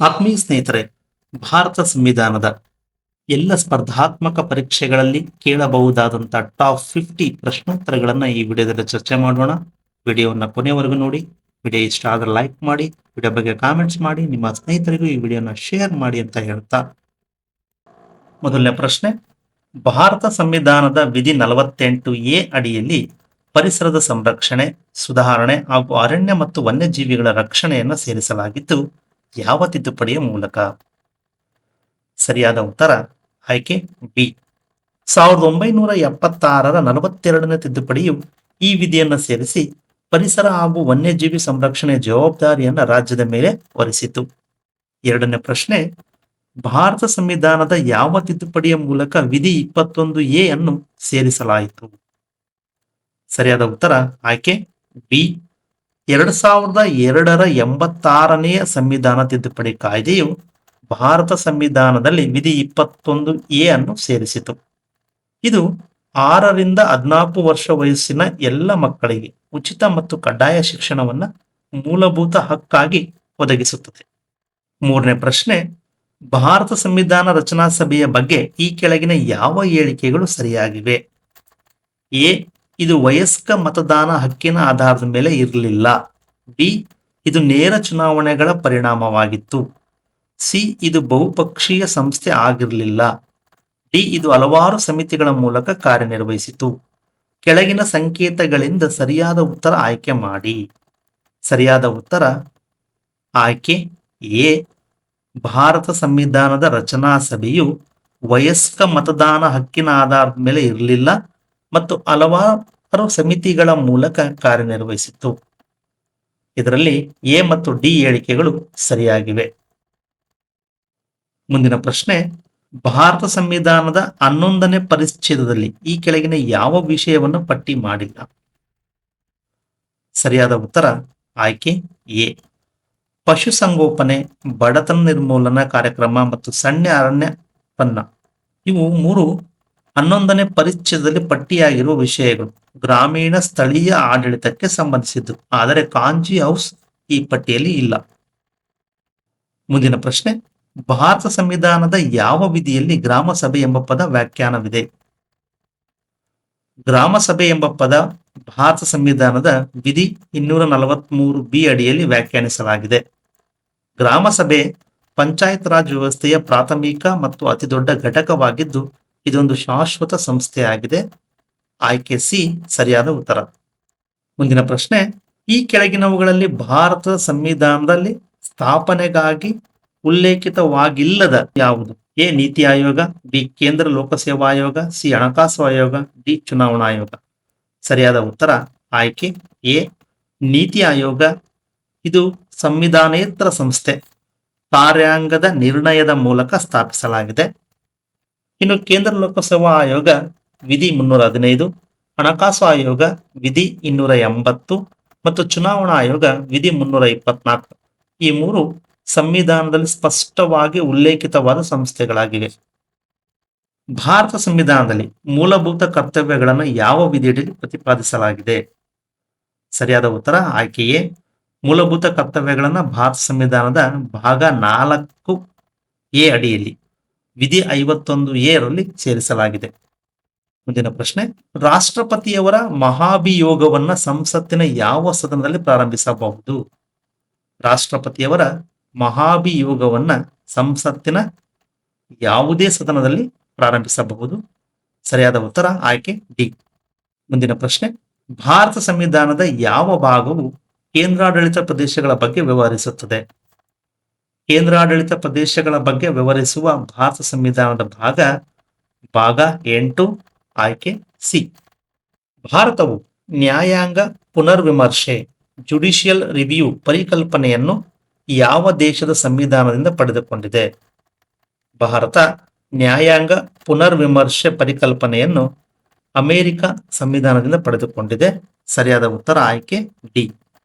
ಆತ್ಮೀಯ ಸ್ನೇಹಿತರೆ, ಭಾರತ ಸಂವಿಧಾನದ ಎಲ್ಲ ಸ್ಪರ್ಧಾತ್ಮಕ ಪರೀಕ್ಷೆಗಳಲ್ಲಿ ಕೇಳಬಹುದಾದಂಥ ಟಾಪ್ 50 ಪ್ರಶ್ನೋತ್ತರಗಳನ್ನು ಈ ವಿಡಿಯೋದಲ್ಲಿ ಚರ್ಚೆ ಮಾಡೋಣ. ವಿಡಿಯೋವನ್ನು ಕೊನೆವರೆಗೂ ನೋಡಿ. ವಿಡಿಯೋ ಇಷ್ಟ ಆದರೆ ಲೈಕ್ ಮಾಡಿ, ವಿಡಿಯೋ ಬಗ್ಗೆ ಕಾಮೆಂಟ್ಸ್ ಮಾಡಿ, ನಿಮ್ಮ ಸ್ನೇಹಿತರಿಗೂ ಈ ವಿಡಿಯೋನ ಶೇರ್ ಮಾಡಿ ಅಂತ ಹೇಳ್ತಾ, ಮೊದಲನೇ ಪ್ರಶ್ನೆ, ಭಾರತ ಸಂವಿಧಾನದ ವಿಧಿ 48A ಅಡಿಯಲ್ಲಿ ಪರಿಸರದ ಸಂರಕ್ಷಣೆ, ಸುಧಾರಣೆ ಹಾಗೂ ಅರಣ್ಯ ಮತ್ತು ವನ್ಯಜೀವಿಗಳ ರಕ್ಷಣೆಯನ್ನು ಸೇರಿಸಲಾಗಿದ್ದು ಯಾವ ತಿದ್ದುಪಡಿಯ ಮೂಲಕ? ಸರಿಯಾದ ಉತ್ತರ ಆಯ್ಕೆ ಬಿ. 1976ರ 42ನೇ ತಿದ್ದುಪಡಿಯು ಈ ವಿಧಿಯನ್ನು ಸೇರಿಸಿ ಪರಿಸರ ಹಾಗೂ ವನ್ಯಜೀವಿ ಸಂರಕ್ಷಣೆ ಜವಾಬ್ದಾರಿಯನ್ನು ರಾಜ್ಯದ ಮೇಲೆ ಹೊರಿಸಿತು. ಎರಡನೇ ಪ್ರಶ್ನೆ, ಭಾರತ ಸಂವಿಧಾನದ ಯಾವ ತಿದ್ದುಪಡಿಯ ಮೂಲಕ ವಿಧಿ 21A ಅನ್ನು ಸೇರಿಸಲಾಯಿತು? ಸರಿಯಾದ ಉತ್ತರ ಆಯ್ಕೆ ಬಿ. 2002ರ 86ನೇ ಸಂವಿಧಾನ ತಿದ್ದುಪಡಿ ಕಾಯ್ದೆಯು ಭಾರತ ಸಂವಿಧಾನದಲ್ಲಿ ವಿಧಿ 21A ಅನ್ನು ಸೇರಿಸಿತು. ಇದು 6ರಿಂದ 14 ವರ್ಷ ವಯಸ್ಸಿನ ಎಲ್ಲ ಮಕ್ಕಳಿಗೆ ಉಚಿತ ಮತ್ತು ಕಡ್ಡಾಯ ಶಿಕ್ಷಣವನ್ನು ಮೂಲಭೂತ ಹಕ್ಕಾಗಿ ಒದಗಿಸುತ್ತದೆ. ಮೂರನೇ ಪ್ರಶ್ನೆ, ಭಾರತ ಸಂವಿಧಾನ ರಚನಾ ಸಭೆಯ ಬಗ್ಗೆ ಈ ಕೆಳಗಿನ ಯಾವ ಹೇಳಿಕೆಗಳು ಸರಿಯಾಗಿವೆ? ಎ, ಇದು ವಯಸ್ಕ ಮತದಾನ ಹಕ್ಕಿನ ಆಧಾರದ ಮೇಲೆ ಇರಲಿಲ್ಲ. ಬಿ, ಇದು ನೇರ ಚುನಾವಣೆಗಳ ಪರಿಣಾಮವಾಗಿತ್ತು. ಸಿ, ಇದು ಬಹುಪಕ್ಷೀಯ ಸಂಸ್ಥೆ ಆಗಿರಲಿಲ್ಲ. ಡಿ, ಇದು ಹಲವಾರು ಸಮಿತಿಗಳ ಮೂಲಕ ಕಾರ್ಯನಿರ್ವಹಿಸಿತು. ಕೆಳಗಿನ ಸಂಕೇತಗಳಿಂದ ಸರಿಯಾದ ಉತ್ತರ ಆಯ್ಕೆ ಮಾಡಿ. ಸರಿಯಾದ ಉತ್ತರ ಆಯ್ಕೆ ಎ. ಭಾರತ ಸಂವಿಧಾನದ ರಚನಾ ಸಭೆಯು ವಯಸ್ಕ ಮತದಾನ ಹಕ್ಕಿನ ಆಧಾರದ ಮೇಲೆ ಇರಲಿಲ್ಲ ಮತ್ತು ಹಲವಾರು ಸಮಿತಿಗಳ ಮೂಲಕ ಕಾರ್ಯನಿರ್ವಹಿಸಿತು. ಇದರಲ್ಲಿ ಎ ಮತ್ತು ಡಿ ಹೇಳಿಕೆಗಳು ಸರಿಯಾಗಿವೆ. ಮುಂದಿನ ಪ್ರಶ್ನೆ, ಭಾರತ ಸಂವಿಧಾನದ 11ನೇ ಪರಿಚ್ಛೇದದಲ್ಲಿ ಈ ಕೆಳಗಿನ ಯಾವ ವಿಷಯವನ್ನು ಪಟ್ಟಿ ಮಾಡಿಲ್ಲ? ಸರಿಯಾದ ಉತ್ತರ ಆಯ್ಕೆ ಎ. ಪಶುಸಂಗೋಪನೆ, ಬಡತನ ನಿರ್ಮೂಲನಾ ಕಾರ್ಯಕ್ರಮ ಮತ್ತು ಸಣ್ಣ ಅರಣ್ಯಪನ್ನ ಇವು 3 11ನೇ ಪರಿಚ್ಛೇದದಲ್ಲಿ ಪಟ್ಟಿಯಾಗಿರುವ ವಿಷಯಗಳು ಗ್ರಾಮೀಣ ಸ್ಥಳೀಯ ಆಡಳಿತಕ್ಕೆ ಸಂಬಂಧಿಸಿದ್ದು. ಆದರೆ ಕಾಂಜಿ ಹೌಸ್ ಈ ಪಟ್ಟಿಯಲ್ಲಿ ಇಲ್ಲ. ಮುಂದಿನ ಪ್ರಶ್ನೆ, ಭಾರತ ಸಂವಿಧಾನದ ಯಾವ ವಿಧಿಯಲ್ಲಿ ಗ್ರಾಮ ಸಭೆ ಎಂಬ ಪದ ವ್ಯಾಖ್ಯಾನವಿದೆ? ಗ್ರಾಮ ಸಭೆ ಎಂಬ ಪದ ಭಾರತ ಸಂವಿಧಾನದ ವಿಧಿ 243B ಅಡಿಯಲ್ಲಿ ವ್ಯಾಖ್ಯಾನಿಸಲಾಗಿದೆ. ಗ್ರಾಮ ಸಭೆ ಪಂಚಾಯತ್ ರಾಜ್ ವ್ಯವಸ್ಥೆಯ ಪ್ರಾಥಮಿಕ ಮತ್ತು ಅತಿದೊಡ್ಡ ಘಟಕವಾಗಿದ್ದು ಇದೊಂದು ಶಾಶ್ವತ ಸಂಸ್ಥೆಯಾಗಿದೆ. ಆಯ್ಕೆ ಸಿ ಸರಿಯಾದ ಉತ್ತರ. ಮುಂದಿನ ಪ್ರಶ್ನೆ, ಈ ಕೆಳಗಿನವುಗಳಲ್ಲಿ ಭಾರತದ ಸಂವಿಧಾನದಲ್ಲಿ ಸ್ಥಾಪನೆಗಾಗಿ ಉಲ್ಲೇಖಿತವಾಗಿಲ್ಲದ ಯಾವುದು? ಎ, ನೀತಿ ಆಯೋಗ. ಬಿ, ಕೇಂದ್ರ ಲೋಕಸೇವಾ ಆಯೋಗ. ಸಿ, ಹಣಕಾಸು ಆಯೋಗ. ಡಿ, ಚುನಾವಣಾ ಆಯೋಗ. ಸರಿಯಾದ ಉತ್ತರ ಆಯ್ಕೆ ಎ, ನೀತಿ ಆಯೋಗ. ಇದು ಸಂವಿಧಾನೇತರ ಸಂಸ್ಥೆ, ಕಾರ್ಯಾಂಗದ ನಿರ್ಣಯದ ಮೂಲಕ ಸ್ಥಾಪಿಸಲಾಗಿದೆ. ಇನ್ನು ಕೇಂದ್ರ ಲೋಕಸೇವಾ ಆಯೋಗ ವಿಧಿ 315, ಹಣಕಾಸು ಆಯೋಗ ವಿಧಿ 280 ಮತ್ತು ಚುನಾವಣಾ ಆಯೋಗ ವಿಧಿ 324. ಈ 3 ಸಂವಿಧಾನದಲ್ಲಿ ಸ್ಪಷ್ಟವಾಗಿ ಉಲ್ಲೇಖಿತವಾದ ಸಂಸ್ಥೆಗಳಾಗಿವೆ. ಭಾರತ ಸಂವಿಧಾನದಲ್ಲಿ ಮೂಲಭೂತ ಕರ್ತವ್ಯಗಳನ್ನು ಯಾವ ವಿಧಿಯಲ್ಲಿ ಪ್ರತಿಪಾದಿಸಲಾಗಿದೆ? ಸರಿಯಾದ ಉತ್ತರ ಆಯ್ಕೆಯೇ. ಮೂಲಭೂತ ಕರ್ತವ್ಯಗಳನ್ನು ಭಾರತ ಸಂವಿಧಾನದ ಭಾಗ 4A ಅಡಿಯಲ್ಲಿ ವಿಧಿ 51A ರಲ್ಲಿ ಸೇರಿಸಲಾಗಿದೆ. ಮುಂದಿನ ಪ್ರಶ್ನೆ, ರಾಷ್ಟ್ರಪತಿಯವರ ಮಹಾಭಿಯೋಗವನ್ನ ಸಂಸತ್ತಿನ ಯಾವ ಸದನದಲ್ಲಿ ಪ್ರಾರಂಭಿಸಬಹುದು? ರಾಷ್ಟ್ರಪತಿಯವರ ಮಹಾಭಿಯೋಗವನ್ನ ಸಂಸತ್ತಿನ ಯಾವುದೇ ಸದನದಲ್ಲಿ ಪ್ರಾರಂಭಿಸಬಹುದು. ಸರಿಯಾದ ಉತ್ತರ ಆಯ್ಕೆ ಡಿ. ಮುಂದಿನ ಪ್ರಶ್ನೆ, ಭಾರತ ಸಂವಿಧಾನದ ಯಾವ ಭಾಗವು ಕೇಂದ್ರಾಡಳಿತ ಪ್ರದೇಶಗಳ ಬಗ್ಗೆ ವ್ಯವಹರಿಸುತ್ತದೆ? ಕೇಂದ್ರಾಡಳಿತ ಪ್ರದೇಶಗಳ ಬಗ್ಗೆ ವಿವರಿಸುವ ಭಾರತ ಸಂವಿಧಾನದ ಭಾಗ 8. ಆಯ್ಕೆ ಸಿ. ಭಾರತವು ನ್ಯಾಯಾಂಗ ಪುನರ್ವಿಮರ್ಶೆ ಜುಡಿಷಿಯಲ್ ರಿವ್ಯೂ ಪರಿಕಲ್ಪನೆಯನ್ನು ಯಾವ ದೇಶದ ಸಂವಿಧಾನದಿಂದ ಪಡೆದುಕೊಂಡಿದೆ? ಭಾರತ ನ್ಯಾಯಾಂಗ ಪುನರ್ವಿಮರ್ಶೆ ಪರಿಕಲ್ಪನೆಯನ್ನು ಅಮೆರಿಕ ಸಂವಿಧಾನದಿಂದ ಪಡೆದುಕೊಂಡಿದೆ. ಸರಿಯಾದ ಉತ್ತರ ಆಯ್ಕೆ ಡಿ.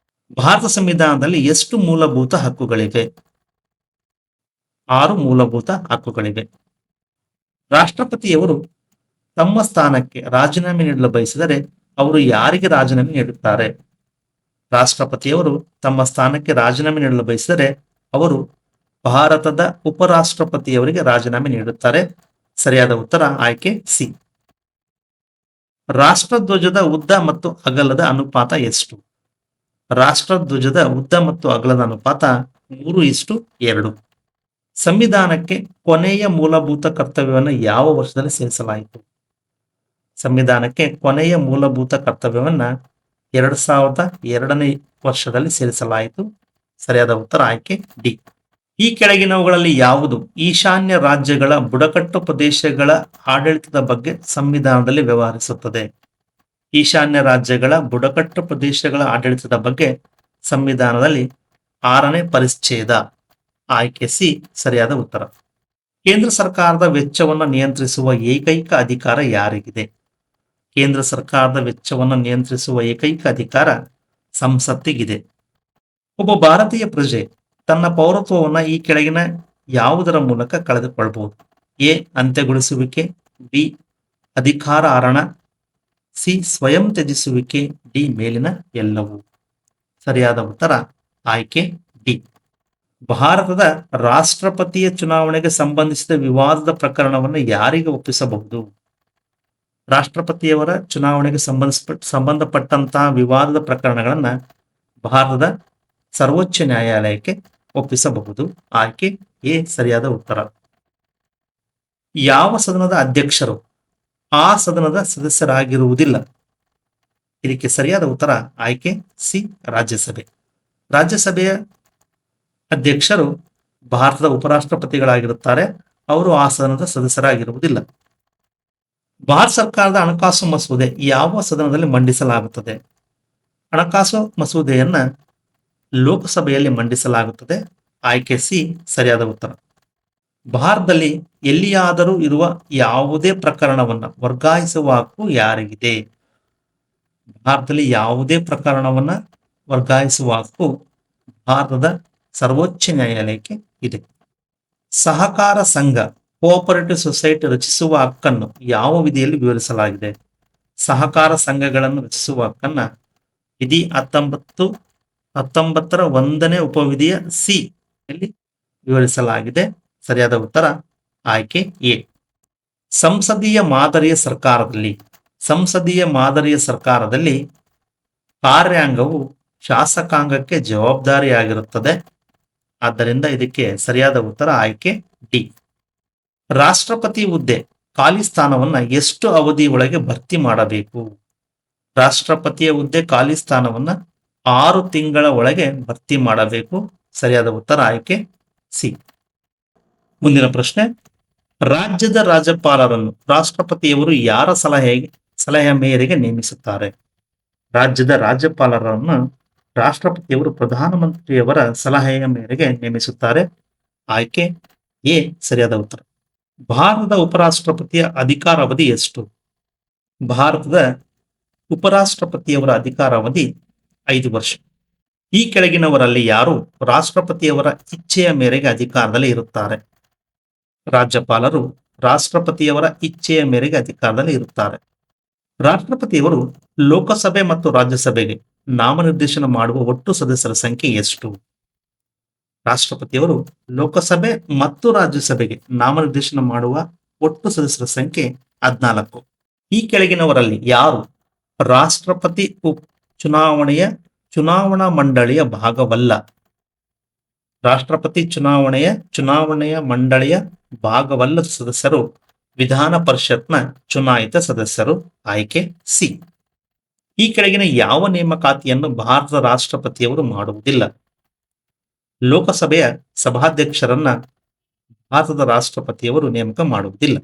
ಭಾರತ ಸಂವಿಧಾನದಲ್ಲಿ ಎಷ್ಟು ಮೂಲಭೂತ ಹಕ್ಕುಗಳಿವೆ? 6 ಮೂಲಭೂತ ಹಕ್ಕುಗಳಿವೆ. ರಾಷ್ಟ್ರಪತಿಯವರು ತಮ್ಮ ಸ್ಥಾನಕ್ಕೆ ರಾಜೀನಾಮೆ ನೀಡಲು ಬಯಸಿದರೆ ಅವರು ಯಾರಿಗೆ ರಾಜೀನಾಮೆ ನೀಡುತ್ತಾರೆ? ರಾಷ್ಟ್ರಪತಿಯವರು ತಮ್ಮ ಸ್ಥಾನಕ್ಕೆ ರಾಜೀನಾಮೆ ನೀಡಲು ಬಯಸಿದರೆ ಅವರು ಭಾರತದ ಉಪರಾಷ್ಟ್ರಪತಿಯವರಿಗೆ ರಾಜೀನಾಮೆ ನೀಡುತ್ತಾರೆ? ಸರಿಯಾದ ಉತ್ತರ ಆಯ್ಕೆ ಸಿ. ರಾಷ್ಟ್ರಧ್ವಜದ ಉದ್ದ ಮತ್ತು ಅಗಲದ ಅನುಪಾತ ಎಷ್ಟು? ರಾಷ್ಟ್ರಧ್ವಜದ ಉದ್ದ ಮತ್ತು ಅಗಲದ ಅನುಪಾತ 3:2. ಸಂವಿಧಾನಕ್ಕೆ ಕೊನೆಯ ಮೂಲಭೂತ ಕರ್ತವ್ಯವನ್ನು ಯಾವ ವರ್ಷದಲ್ಲಿ ಸೇರಿಸಲಾಯಿತು? ಸಂವಿಧಾನಕ್ಕೆ ಕೊನೆಯ ಮೂಲಭೂತ ಕರ್ತವ್ಯವನ್ನ 2002ನೇ ವರ್ಷದಲ್ಲಿ ಸೇರಿಸಲಾಯಿತು. ಸರಿಯಾದ ಉತ್ತರ ಆಯ್ಕೆ ಡಿ. ಈ ಕೆಳಗಿನವುಗಳಲ್ಲಿ ಯಾವುದು ಈಶಾನ್ಯ ರಾಜ್ಯಗಳ ಬುಡಕಟ್ಟು ಪ್ರದೇಶಗಳ ಆಡಳಿತದ ಬಗ್ಗೆ ಸಂವಿಧಾನದಲ್ಲಿ ವ್ಯವಹರಿಸುತ್ತದೆ? ಈಶಾನ್ಯ ರಾಜ್ಯಗಳ ಬುಡಕಟ್ಟು ಪ್ರದೇಶಗಳ ಆಡಳಿತದ ಬಗ್ಗೆ ಸಂವಿಧಾನದಲ್ಲಿ 6ನೇ ಪರಿಚ್ಛೇದ. ಆಯ್ಕೆ ಸಿ ಸರಿಯಾದ ಉತ್ತರ. ಕೇಂದ್ರ ಸರ್ಕಾರದ ವೆಚ್ಚವನ್ನು ನಿಯಂತ್ರಿಸುವ ಏಕೈಕ ಅಧಿಕಾರ ಯಾರಿಗಿದೆ? ಕೇಂದ್ರ ಸರ್ಕಾರದ ವೆಚ್ಚವನ್ನು ನಿಯಂತ್ರಿಸುವ ಏಕೈಕ ಅಧಿಕಾರ ಸಂಸತ್ತಿಗಿದೆ. ಒಬ್ಬ ಭಾರತೀಯ ಪ್ರಜೆ ತನ್ನ ಪೌರತ್ವವನ್ನು ಈ ಕೆಳಗಿನ ಯಾವುದರ ಮೂಲಕ ಕಳೆದುಕೊಳ್ಳಬಹುದು? ಎ ಅಂತ್ಯಗೊಳಿಸುವಿಕೆ, ಬಿ ಅಧಿಕಾರ ಹರಣ, ಸಿ ಸ್ವಯಂ ತ್ಯಜಿಸುವಿಕೆ, ಡಿ ಮೇಲಿನ ಎಲ್ಲವೂ. ಸರಿಯಾದ ಉತ್ತರ ಆಯ್ಕೆ ಡಿ. ಭಾರತದ ರಾಷ್ಟ್ರಪತಿಯ ಚುನಾವಣೆಗೆ ಸಂಬಂಧಿಸಿದ ವಿವಾದದ ಪ್ರಕರಣವನ್ನು ಯಾರಿಗೆ ಒಪ್ಪಿಸಬಹುದು? ರಾಷ್ಟ್ರಪತಿಯವರ ಚುನಾವಣೆಗೆ ಸಂಬಂಧಪಟ್ಟಂತಹ ವಿವಾದದ ಪ್ರಕರಣಗಳನ್ನು ಭಾರತದ ಸರ್ವೋಚ್ಚ ನ್ಯಾಯಾಲಯಕ್ಕೆ ಒಪ್ಪಿಸಬಹುದು. ಆಯ್ಕೆ ಎ ಸರಿಯಾದ ಉತ್ತರ. ಯಾವ ಸದನದ ಅಧ್ಯಕ್ಷರು ಆ ಸದನದ ಸದಸ್ಯರಾಗಿರುವುದಿಲ್ಲ? ಇದಕ್ಕೆ ಸರಿಯಾದ ಉತ್ತರ ಆಯ್ಕೆ ಸಿ ರಾಜ್ಯಸಭೆ. ರಾಜ್ಯಸಭೆಯ ಅಧ್ಯಕ್ಷರು ಭಾರತದ ಉಪರಾಷ್ಟ್ರಪತಿಗಳಾಗಿರುತ್ತಾರೆ. ಅವರು ಆ ಸದನದ ಸದಸ್ಯರಾಗಿರುವುದಿಲ್ಲ. ಭಾರತ ಸರ್ಕಾರದ ಹಣಕಾಸು ಮಸೂದೆ ಯಾವ ಸದನದಲ್ಲಿ ಮಂಡಿಸಲಾಗುತ್ತದೆ? ಹಣಕಾಸು ಮಸೂದೆಯನ್ನ ಲೋಕಸಭೆಯಲ್ಲಿ ಮಂಡಿಸಲಾಗುತ್ತದೆ. ಆಯ್ಕೆ ಸಿ ಸರಿಯಾದ ಉತ್ತರ. ಭಾರತದಲ್ಲಿ ಎಲ್ಲಿಯಾದರೂ ಇರುವ ಯಾವುದೇ ಪ್ರಕರಣವನ್ನು ವರ್ಗಾಯಿಸುವ ಹಕ್ಕು ಯಾರಿಗಿದೆ? ಭಾರತದಲ್ಲಿ ಯಾವುದೇ ಪ್ರಕರಣವನ್ನು ವರ್ಗಾಯಿಸುವ ಹಕ್ಕು ಭಾರತದ ಸರ್ವೋಚ್ಚ ನ್ಯಾಯಾಲಯಕ್ಕೆ ಇದೆ. ಸಹಕಾರ ಸಂಘ ಕೋಆಪರೇಟಿವ್ ಸೊಸೈಟಿ ರಚಿಸುವ ಹಕ್ಕನ್ನು ಯಾವ ವಿಧಿಯಲ್ಲಿ ವಿವರಿಸಲಾಗಿದೆ? ಸಹಕಾರ ಸಂಘಗಳನ್ನು ರಚಿಸುವ ಹಕ್ಕನ್ನ ವಿಧಿ 19ರ 1ನೇ ಉಪವಿಧಿಯ ಸಿ ಯಲ್ಲಿ ವಿವರಿಸಲಾಗಿದೆ. ಸರಿಯಾದ ಉತ್ತರ ಆಯ್ಕೆ ಎ. ಸಂಸದೀಯ ಮಾದರಿಯ ಸರ್ಕಾರದಲ್ಲಿ ಕಾರ್ಯಾಂಗವು ಶಾಸಕಾಂಗಕ್ಕೆ ಜವಾಬ್ದಾರಿಯಾಗಿರುತ್ತದೆ. ಆದ್ದರಿಂದ ಇದಕ್ಕೆ ಸರಿಯಾದ ಉತ್ತರ ಆಯ್ಕೆ ಡಿ. ರಾಷ್ಟ್ರಪತಿ ಹುದ್ದೆ ಖಾಲಿ ಸ್ಥಾನವನ್ನ ಎಷ್ಟು ಅವಧಿ ಒಳಗೆ ಭರ್ತಿ ಮಾಡಬೇಕು? ರಾಷ್ಟ್ರಪತಿಯ ಹುದ್ದೆ ಖಾಲಿ ಸ್ಥಾನವನ್ನ 6 ತಿಂಗಳ ಒಳಗೆ ಭರ್ತಿ ಮಾಡಬೇಕು. ಸರಿಯಾದ ಉತ್ತರ ಆಯ್ಕೆ ಸಿ. ಮುಂದಿನ ಪ್ರಶ್ನೆ, ರಾಜ್ಯದ ರಾಜ್ಯಪಾಲರನ್ನು ರಾಷ್ಟ್ರಪತಿಯವರು ಯಾರ ಸಲಹೆಯ ಮೇರೆಗೆ ನೇಮಿಸುತ್ತಾರೆ? ರಾಜ್ಯದ ರಾಜ್ಯಪಾಲರನ್ನು ರಾಷ್ಟ್ರಪತಿಯವರು ಪ್ರಧಾನಮಂತ್ರಿಯವರ ಸಲಹೆಯ ಮೇರೆಗೆ ನೇಮಿಸುತ್ತಾರೆ. ಆಯ್ಕೆ ಎ ಸರಿಯಾದ ಉತ್ತರ. ಭಾರತದ ಉಪರಾಷ್ಟ್ರಪತಿಯ ಅಧಿಕಾರಾವಧಿ ಎಷ್ಟು? ಭಾರತದ ಉಪರಾಷ್ಟ್ರಪತಿಯವರ ಅಧಿಕಾರಾವಧಿ 5 ವರ್ಷ. ಈ ಕೆಳಗಿನವರಲ್ಲಿ ಯಾರು ರಾಷ್ಟ್ರಪತಿಯವರ ಇಚ್ಛೆಯ ಮೇರೆಗೆ ಅಧಿಕಾರದಲ್ಲಿ ಇರುತ್ತಾರೆ? ರಾಜ್ಯಪಾಲರು ರಾಷ್ಟ್ರಪತಿಯವರ ಇಚ್ಛೆಯ ಮೇರೆಗೆ ಅಧಿಕಾರದಲ್ಲಿ ಇರುತ್ತಾರೆ. ರಾಷ್ಟ್ರಪತಿಯವರು ಲೋಕಸಭೆ ಮತ್ತು ರಾಜ್ಯಸಭೆಗೆ ನಾಮನಿರ್ದೇಶನ ಮಾಡುವ ಒಟ್ಟು ಸದಸ್ಯರ ಸಂಖ್ಯೆ ಎಷ್ಟು? ರಾಷ್ಟ್ರಪತಿಯವರು ಲೋಕಸಭೆ ಮತ್ತು ರಾಜ್ಯಸಭೆಗೆ ನಾಮನಿರ್ದೇಶನ ಮಾಡುವ ಒಟ್ಟು ಸದಸ್ಯರ ಸಂಖ್ಯೆ 14. ಈ ಕೆಳಗಿನವರಲ್ಲಿ ಯಾರು ರಾಷ್ಟ್ರಪತಿ ಚುನಾವಣಾ ಮಂಡಳಿಯ ಭಾಗವಲ್ಲ? ರಾಷ್ಟ್ರಪತಿ ಚುನಾವಣೆಯ ಮಂಡಳಿಯ ಭಾಗವಲ್ಲದ ಸದಸ್ಯರು ವಿಧಾನ ಪರಿಷತ್ನ ಚುನಾಯಿತ ಸದಸ್ಯರು. ಆಯ್ಕೆ ಸಿ. ಈ ಕೆಳಗಿನ ಯಾವ ನೇಮಕಾತಿಯನ್ನು ಭಾರತದ ರಾಷ್ಟ್ರಪತಿಯವರು ಮಾಡುವುದಿಲ್ಲ? ಲೋಕಸಭೆಯ ಸಭಾಧ್ಯಕ್ಷರನ್ನ ಭಾರತದ ರಾಷ್ಟ್ರಪತಿಯವರು ನೇಮಕ ಮಾಡುವುದಿಲ್ಲ.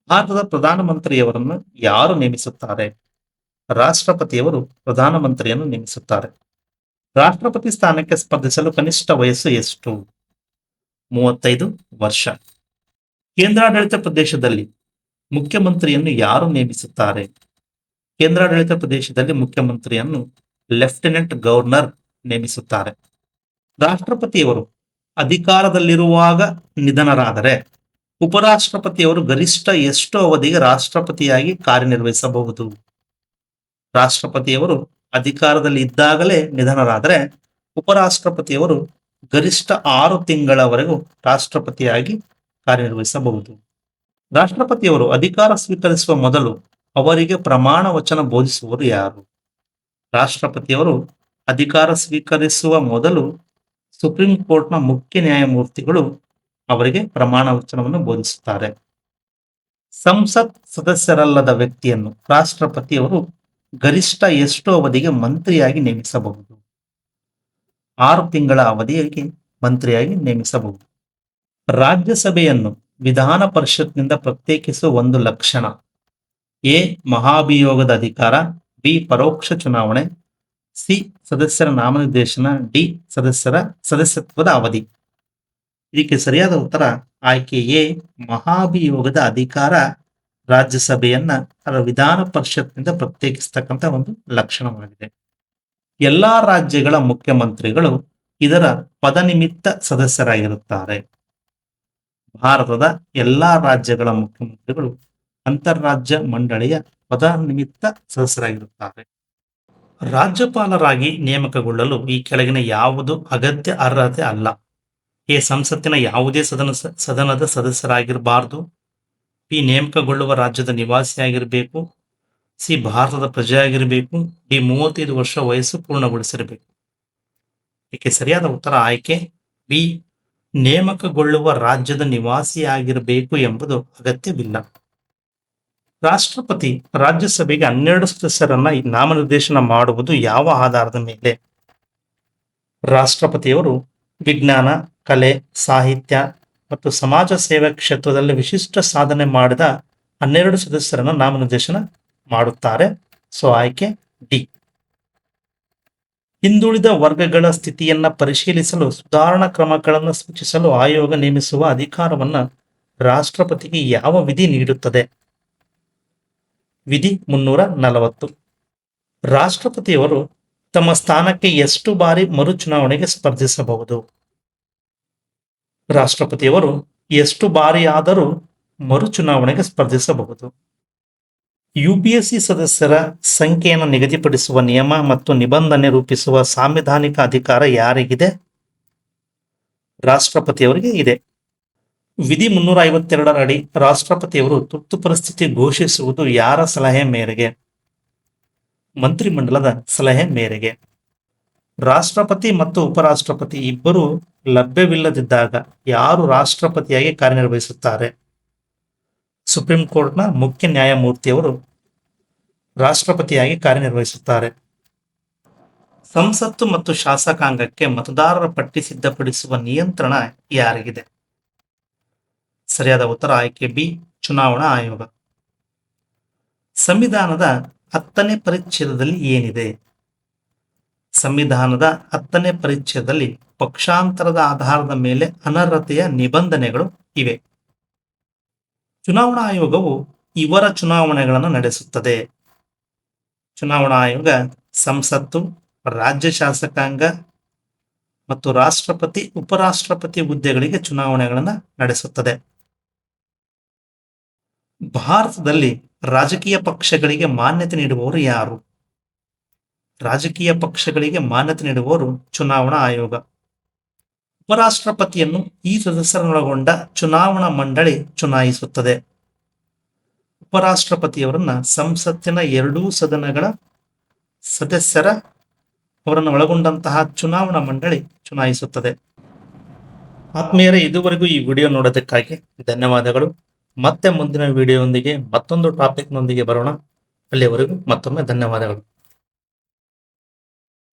ಭಾರತದ ಪ್ರಧಾನಮಂತ್ರಿಯವರನ್ನು ಯಾರು ನೇಮಿಸುತ್ತಾರೆ? ರಾಷ್ಟ್ರಪತಿಯವರು ಪ್ರಧಾನಮಂತ್ರಿಯನ್ನು ನೇಮಿಸುತ್ತಾರೆ. ರಾಷ್ಟ್ರಪತಿ ಸ್ಥಾನಕ್ಕೆ ಸ್ಪರ್ಧಿಸಲು ಕನಿಷ್ಠ ವಯಸ್ಸು ಎಷ್ಟು? 35 ವರ್ಷ. ಕೇಂದ್ರಾಡಳಿತ ಪ್ರದೇಶದಲ್ಲಿ ಮುಖ್ಯಮಂತ್ರಿಯನ್ನು ಯಾರು ನೇಮಿಸುತ್ತಾರೆ? ಕೇಂದ್ರಾಡಳಿತ ಪ್ರದೇಶದಲ್ಲಿ ಮುಖ್ಯಮಂತ್ರಿಯನ್ನು ಲೆಫ್ಟಿನೆಂಟ್ ಗವರ್ನರ್ ನೇಮಿಸುತ್ತಾರೆ. ರಾಷ್ಟ್ರಪತಿಯವರು ಅಧಿಕಾರದಲ್ಲಿರುವಾಗ ನಿಧನರಾದರೆ ಉಪರಾಷ್ಟ್ರಪತಿಯವರು ಗರಿಷ್ಠ ಎಷ್ಟು ಅವಧಿಗೆ ರಾಷ್ಟ್ರಪತಿಯಾಗಿ ಕಾರ್ಯನಿರ್ವಹಿಸಬಹುದು? ರಾಷ್ಟ್ರಪತಿಯವರು ಅಧಿಕಾರದಲ್ಲಿ ಇದ್ದಾಗಲೇ ನಿಧನರಾದರೆ ಉಪರಾಷ್ಟ್ರಪತಿಯವರು ಗರಿಷ್ಠ 6 ತಿಂಗಳವರೆಗೂ ರಾಷ್ಟ್ರಪತಿಯಾಗಿ ಕಾರ್ಯನಿರ್ವಹಿಸಬಹುದು. ರಾಷ್ಟ್ರಪತಿಯವರು ಅಧಿಕಾರ ಸ್ವೀಕರಿಸುವ ಮೊದಲು ಅವರಿಗೆ ಪ್ರಮಾಣ ವಚನ ಬೋಧಿಸುವವರು ಯಾರು? ರಾಷ್ಟ್ರಪತಿಯವರು ಅಧಿಕಾರ ಸ್ವೀಕರಿಸುವ ಮೊದಲು ಸುಪ್ರೀಂ ಕೋರ್ಟ್ನ ಮುಖ್ಯ ನ್ಯಾಯಮೂರ್ತಿಗಳು ಅವರಿಗೆ ಪ್ರಮಾಣ ವಚನವನ್ನು ಬೋಧಿಸುತ್ತಾರೆ. ಸಂಸತ್ ಸದಸ್ಯರಲ್ಲದ ವ್ಯಕ್ತಿಯನ್ನು ರಾಷ್ಟ್ರಪತಿಯವರು ಗರಿಷ್ಠ ಎಷ್ಟು ಅವಧಿಗೆ ಮಂತ್ರಿಯಾಗಿ ನೇಮಿಸಬಹುದು? 6 ತಿಂಗಳ ಅವಧಿಗೆ ಮಂತ್ರಿಯಾಗಿ ನೇಮಿಸಬಹುದು. ರಾಜ್ಯಸಭೆಯನ್ನು ವಿಧಾನ ಪರಿಷತ್ನಿಂದ ಪ್ರತ್ಯೇಕಿಸುವ ಒಂದು ಲಕ್ಷಣ: ಎ. ಮಹಾಭಿಯೋಗದ ಅಧಿಕಾರ, ಬಿ. ಪರೋಕ್ಷ ಚುನಾವಣೆ, ಸಿ. ಸದಸ್ಯರ ನಾಮನಿರ್ದೇಶನ, ಡಿ. ಸದಸ್ಯತ್ವದ ಅವಧಿ. ಇದಕ್ಕೆ ಸರಿಯಾದ ಉತ್ತರ ಆಯ್ಕೆ ಎ. ಮಹಾಭಿಯೋಗದ ಅಧಿಕಾರ ರಾಜ್ಯಸಭೆಯನ್ನ ಅದರ ವಿಧಾನ ಪರಿಷತ್ನಿಂದ ಪ್ರತ್ಯೇಕಿಸತಕ್ಕಂಥ ಒಂದು ಲಕ್ಷಣವಾಗಿದೆ. ಎಲ್ಲಾ ರಾಜ್ಯಗಳ ಮುಖ್ಯಮಂತ್ರಿಗಳು ಇದರ ಪದನಿಮಿತ್ತ ಸದಸ್ಯರಾಗಿರುತ್ತಾರೆ. ಭಾರತದ ಎಲ್ಲಾ ರಾಜ್ಯಗಳ ಮುಖ್ಯಮಂತ್ರಿಗಳು ಅಂತಾರಾಜ್ಯ ಮಂಡಳಿಯ ಪದನಿಮಿತ್ತ ಸದಸ್ಯರಾಗಿರುತ್ತಾರೆ. ರಾಜ್ಯಪಾಲರಾಗಿ ನೇಮಕಗೊಳ್ಳಲು ಈ ಕೆಳಗಿನ ಯಾವುದು ಅಗತ್ಯ ಅರ್ಹತೆ ಅಲ್ಲ? ಎ. ಸಂಸತ್ತಿನ ಯಾವುದೇ ಸದನದ ಸದಸ್ಯರಾಗಿರಬಾರದು, ಬಿ. ನೇಮಕಗೊಳ್ಳುವ ರಾಜ್ಯದ ನಿವಾಸಿಯಾಗಿರಬೇಕು, ಸಿ. ಭಾರತದ ಪ್ರಜೆಯಾಗಿರಬೇಕು, ಡಿ. 35 ವರ್ಷ ವಯಸ್ಸು ಪೂರ್ಣಗೊಳಿಸಿರಬೇಕು. ಇದಕ್ಕೆ ಸರಿಯಾದ ಉತ್ತರ ಆಯ್ಕೆ ಬಿ. ನೇಮಕಗೊಳ್ಳುವ ರಾಜ್ಯದ ನಿವಾಸಿಯಾಗಿರಬೇಕು ಎಂಬುದು ಅಗತ್ಯವಿಲ್ಲ. ರಾಷ್ಟ್ರಪತಿ ರಾಜ್ಯಸಭೆಗೆ 12 ಸದಸ್ಯರನ್ನ ನಾಮನಿರ್ದೇಶನ ಮಾಡುವುದು ಯಾವ ಆಧಾರದ ಮೇಲೆ? ರಾಷ್ಟ್ರಪತಿಯವರು ವಿಜ್ಞಾನ, ಕಲೆ, ಸಾಹಿತ್ಯ ಮತ್ತು ಸಮಾಜ ಸೇವೆ ಕ್ಷೇತ್ರದಲ್ಲಿ ವಿಶಿಷ್ಟ ಸಾಧನೆ ಮಾಡಿದ 12 ಸದಸ್ಯರನ್ನು ನಾಮನಿರ್ದೇಶನ ಮಾಡುತ್ತಾರೆ. ಸೊ ಆಯ್ಕೆ ಡಿ. ಹಿಂದುಳಿದ ವರ್ಗಗಳ ಸ್ಥಿತಿಯನ್ನ ಪರಿಶೀಲಿಸಲು ಸುಧಾರಣಾ ಕ್ರಮಗಳನ್ನು ಸೂಚಿಸಲು ಆಯೋಗ ನೇಮಿಸುವ ಅಧಿಕಾರವನ್ನ ರಾಷ್ಟ್ರಪತಿಗೆ ಯಾವ ವಿಧಿ ನೀಡುತ್ತದೆ? ವಿಧಿ 340. ರಾಷ್ಟ್ರಪತಿಯವರು ತಮ್ಮ ಸ್ಥಾನಕ್ಕೆ ಎಷ್ಟು ಬಾರಿ ಮರುಚುನಾವಣೆಗೆ ಸ್ಪರ್ಧಿಸಬಹುದು? ರಾಷ್ಟ್ರಪತಿಯವರು ಎಷ್ಟು ಬಾರಿಯಾದರೂ ಮರುಚುನಾವಣೆಗೆ ಸ್ಪರ್ಧಿಸಬಹುದು. ಯುಪಿಎಸ್ಸಿ ಸದಸ್ಯರ ಸಂಖ್ಯೆಯನ್ನು ನಿಗದಿಪಡಿಸುವ ನಿಯಮ ಮತ್ತು ನಿಬಂಧನೆ ರೂಪಿಸುವ ಸಾಂವಿಧಾನಿಕ ಅಧಿಕಾರ ಯಾರಿಗಿದೆ? ರಾಷ್ಟ್ರಪತಿಯವರಿಗೆ ಇದೆ. ವಿಧಿ 352 ಅಡಿ ರಾಷ್ಟ್ರಪತಿಯವರು ತುರ್ತು ಪರಿಸ್ಥಿತಿ ಘೋಷಿಸುವುದು ಯಾರ ಸಲಹೆ ಮೇರೆಗೆ? ಮಂತ್ರಿಮಂಡಲದ ಸಲಹೆ ಮೇರೆಗೆ. ರಾಷ್ಟ್ರಪತಿ ಮತ್ತು ಉಪರಾಷ್ಟ್ರಪತಿ ಇಬ್ಬರು ಲಭ್ಯವಿಲ್ಲದಿದ್ದಾಗ ಯಾರು ರಾಷ್ಟ್ರಪತಿಯಾಗಿ ಕಾರ್ಯನಿರ್ವಹಿಸುತ್ತಾರೆ? ಸುಪ್ರೀಂ ಕೋರ್ಟ್ನ ಮುಖ್ಯ ನ್ಯಾಯಮೂರ್ತಿಯವರು ರಾಷ್ಟ್ರಪತಿಯಾಗಿ ಕಾರ್ಯನಿರ್ವಹಿಸುತ್ತಾರೆ. ಸಂಸತ್ತು ಮತ್ತು ಶಾಸಕಾಂಗಕ್ಕೆ ಮತದಾರರ ಪಟ್ಟಿ ಸಿದ್ಧಪಡಿಸುವ ನಿಯಂತ್ರಣ ಯಾರಿಗಿದೆ? ಸರಿಯಾದ ಉತ್ತರ ಆಯ್ಕೆ ಬಿ. ಚುನಾವಣಾ ಆಯೋಗ. ಸಂವಿಧಾನದ 10ನೇ ಪರಿಚ್ಛೇದದಲ್ಲಿ ಏನಿದೆ? ಸಂವಿಧಾನದ 10ನೇ ಪರಿಚ್ಛೇದದಲ್ಲಿ ಪಕ್ಷಾಂತರದ ಆಧಾರದ ಮೇಲೆ ಅನರ್ಹತೆಯ ನಿಬಂಧನೆಗಳು ಇವೆ. ಚುನಾವಣಾ ಆಯೋಗವು ಇವರ ಚುನಾವಣೆಗಳನ್ನು ನಡೆಸುತ್ತದೆ. ಚುನಾವಣಾ ಆಯೋಗ ಸಂಸತ್ತು, ರಾಜ್ಯ ಶಾಸಕಾಂಗ ಮತ್ತು ರಾಷ್ಟ್ರಪತಿ, ಉಪರಾಷ್ಟ್ರಪತಿ ಹುದ್ದೆಗಳಿಗೆ ಚುನಾವಣೆಗಳನ್ನು ನಡೆಸುತ್ತದೆ. ಭಾರತದಲ್ಲಿ ರಾಜಕೀಯ ಪಕ್ಷಗಳಿಗೆ ಮಾನ್ಯತೆ ನೀಡುವವರು ಯಾರು? ರಾಜಕೀಯ ಪಕ್ಷಗಳಿಗೆ ಮಾನ್ಯತೆ ನೀಡುವವರು ಚುನಾವಣಾ ಆಯೋಗ. ಉಪರಾಷ್ಟ್ರಪತಿಯನ್ನು ಈ ಸದಸ್ಯರನ್ನೊಳಗೊಂಡ ಚುನಾವಣಾ ಮಂಡಳಿ ಚುನಾಯಿಸುತ್ತದೆ. ಉಪರಾಷ್ಟ್ರಪತಿಯವರನ್ನ ಸಂಸತ್ತಿನ 2 ಸದನಗಳ ಸದಸ್ಯರ ಅವರನ್ನು ಒಳಗೊಂಡಂತಹ ಚುನಾವಣಾ ಮಂಡಳಿ ಚುನಾಯಿಸುತ್ತದೆ. ಆತ್ಮೀಯರೇ, ಇದುವರೆಗೂ ಈ ವಿಡಿಯೋ ನೋಡೋದಕ್ಕಾಗಿ ಧನ್ಯವಾದಗಳು. ಮತ್ತೆ ಮುಂದಿನ ವಿಡಿಯೋದೊಂದಿಗೆ ಮತ್ತೊಂದು ಟಾಪಿಕ್ನೊಂದಿಗೆ ಬರೋಣ. ಅಲ್ಲಿಯವರೆಗೂ ಮತ್ತೊಮ್ಮೆ ಧನ್ಯವಾದಗಳು.